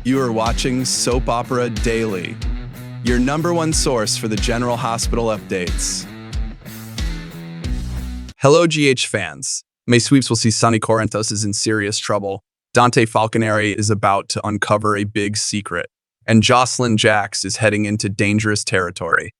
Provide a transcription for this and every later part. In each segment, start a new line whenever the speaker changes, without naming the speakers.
You are watching Soap Opera Daily, your #1 source for the General Hospital updates. Hello, GH fans. May Sweeps will see Sonny Corinthos is in serious trouble. Dante Falconeri is about to uncover a big secret, and Jocelyn Jax is heading into dangerous territory.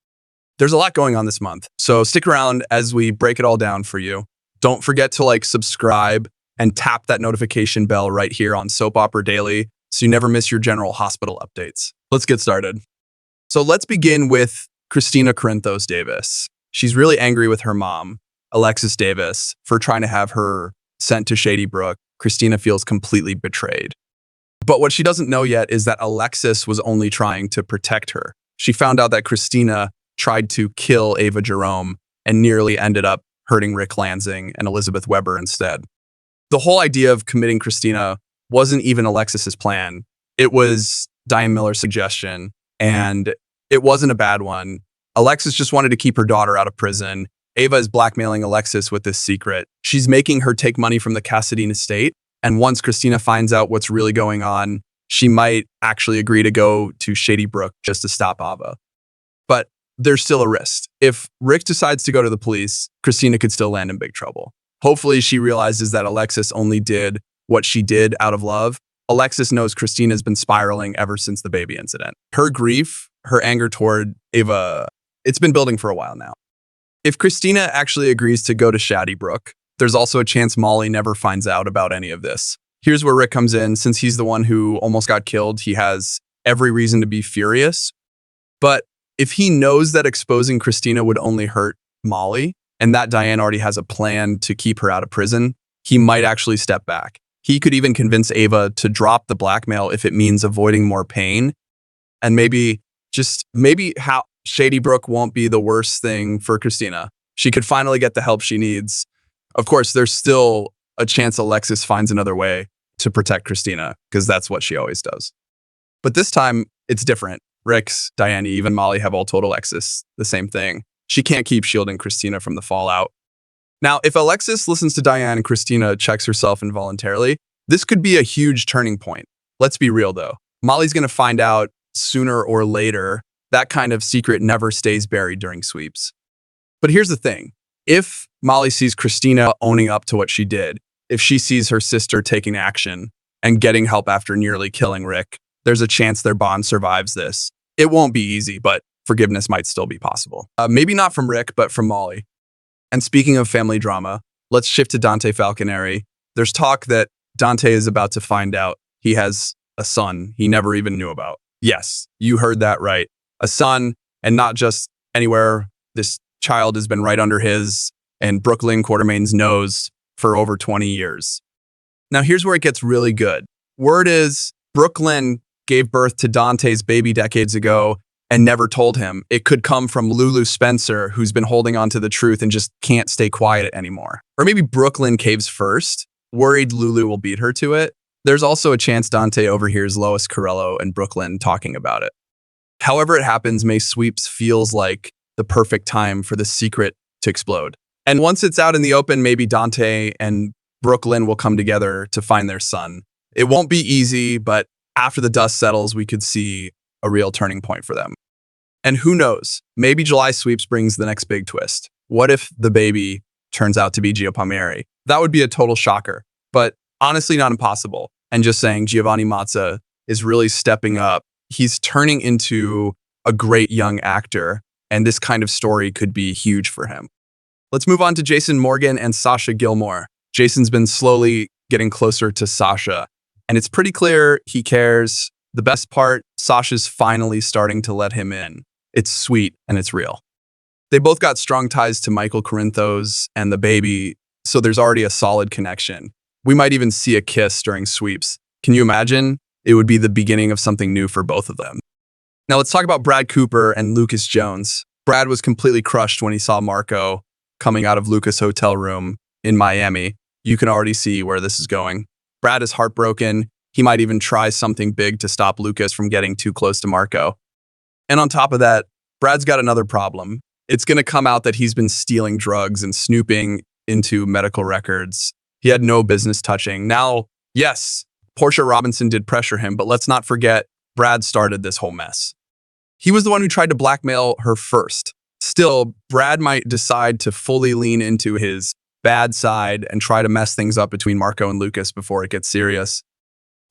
There's a lot going on this month, so stick around as we break it all down for you. Don't forget to subscribe, and tap that notification bell right here on Soap Opera Daily so you never miss your General Hospital updates. Let's get started. So let's begin with Kristina Corinthos Davis. She's really angry with her mom, Alexis Davis, for trying to have her sent to ShadyBrook. Kristina feels completely betrayed. But what she doesn't know yet is that Alexis was only trying to protect her. She found out that Kristina tried to kill Ava Jerome and nearly ended up hurting Rick Lansing and Elizabeth Weber instead. The whole idea of committing Kristina wasn't even Alexis's plan. It was Diane Miller's suggestion, and it wasn't a bad one. Alexis just wanted to keep her daughter out of prison. Ava is blackmailing Alexis with this secret. She's making her take money from the Cassadine estate, and once Kristina finds out what's really going on, she might actually agree to go to ShadyBrook just to stop Ava. But there's still a risk. If Rick decides to go to the police, Kristina could still land in big trouble. Hopefully she realizes that Alexis only did what she did out of love. Alexis knows Kristina's been spiraling ever since the baby incident. Her grief, her anger toward Ava, it's been building for a while now. If Kristina actually agrees to go to ShadyBrook, there's also a chance Molly never finds out about any of this. Here's where Rick comes in. Since he's the one who almost got killed, he has every reason to be furious. But if he knows that exposing Kristina would only hurt Molly, and that Diane already has a plan to keep her out of prison, he might actually step back. He could even convince Ava to drop the blackmail if it means avoiding more pain. And maybe how ShadyBrook won't be the worst thing for Kristina. She could finally get the help she needs. Of course, there's still a chance Alexis finds another way to protect Kristina, because that's what she always does. But this time, it's different. Rick's, Diane, even Molly have all told Alexis the same thing. She can't keep shielding Kristina from the fallout. Now, if Alexis listens to Diane and Kristina checks herself involuntarily, this could be a huge turning point. Let's be real, though. Molly's going to find out sooner or later. That kind of secret never stays buried during sweeps. But here's the thing. If Molly sees Kristina owning up to what she did, if she sees her sister taking action and getting help after nearly killing Rick, there's a chance their bond survives this. It won't be easy, but forgiveness might still be possible. Maybe not from Rick, but from Molly. And speaking of family drama, let's shift to Dante Falconeri. There's talk that Dante is about to find out he has a son he never even knew about. Yes, you heard that right. A son, and not just anywhere. This child has been right under his and Brook Lynn Quartermaine's nose for over 20 years. Now here's where it gets really good. Word is Brook Lynn gave birth to Dante's baby decades ago and never told him. It could come from Lulu Spencer, who's been holding on to the truth and just can't stay quiet anymore. Or maybe Brook Lynn caves first, worried Lulu will beat her to it. There's also a chance Dante overhears Lois Corello and Brook Lynn talking about it. However it happens, May Sweeps feels like the perfect time for the secret to explode. And once it's out in the open, maybe Dante and Brook Lynn will come together to find their son. It won't be easy, but after the dust settles, we could see a real turning point for them. And who knows, maybe July Sweeps brings the next big twist. What if the baby turns out to be Gio Palmieri? That would be a total shocker, but honestly not impossible. And just saying, Giovanni Mazza is really stepping up. He's turning into a great young actor, and this kind of story could be huge for him. Let's move on to Jason Morgan and Sasha Gilmore. Jason's been slowly getting closer to Sasha, and it's pretty clear he cares. The best part, Sasha's finally starting to let him in. It's sweet and it's real. They both got strong ties to Michael Corinthos and the baby, so there's already a solid connection. We might even see a kiss during sweeps. Can you imagine? It would be the beginning of something new for both of them. Now let's talk about Brad Cooper and Lucas Jones. Brad was completely crushed when he saw Marco coming out of Lucas' hotel room in Miami. You can already see where this is going. Brad is heartbroken. He might even try something big to stop Lucas from getting too close to Marco. And on top of that, Brad's got another problem. It's going to come out that he's been stealing drugs and snooping into medical records he had no business touching. Now, yes, Portia Robinson did pressure him, but let's not forget Brad started this whole mess. He was the one who tried to blackmail her first. Still, Brad might decide to fully lean into his bad side and try to mess things up between Marco and Lucas before it gets serious.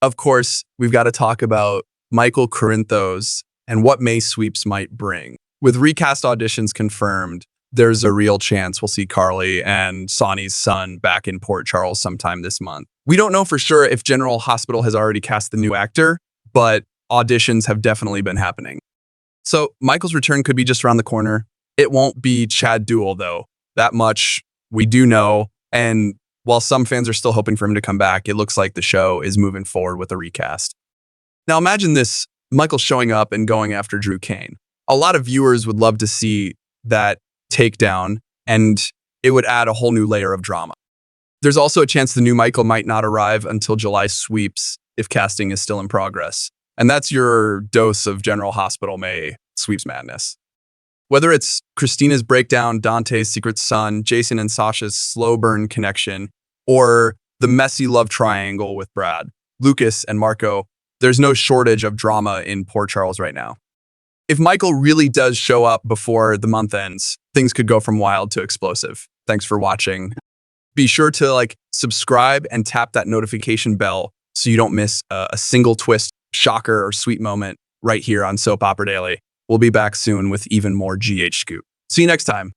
Of course, we've got to talk about Michael Corinthos and what May sweeps might bring. With recast auditions confirmed, there's a real chance we'll see Carly and Sonny's son back in Port Charles sometime this month. We don't know for sure if General Hospital has already cast the new actor, but auditions have definitely been happening. So Michael's return could be just around the corner. It won't be Chad Duell, though. That much we do know. And while some fans are still hoping for him to come back, it looks like the show is moving forward with a recast. Now imagine this, Michael showing up and going after Drew Cain. A lot of viewers would love to see that takedown, and it would add a whole new layer of drama. There's also a chance the new Michael might not arrive until July sweeps if casting is still in progress. And that's your dose of General Hospital May sweeps madness. Whether it's Kristina's breakdown, Dante's secret son, Jason and Sasha's slow burn connection, or the messy love triangle with Brad, Lucas, and Marco, there's no shortage of drama in Port Charles right now. If Michael really does show up before the month ends, things could go from wild to explosive. Thanks for watching. Be sure to subscribe and tap that notification bell so you don't miss a single twist, shocker, or sweet moment right here on Soap Opera Daily. We'll be back soon with even more GH scoop. See you next time.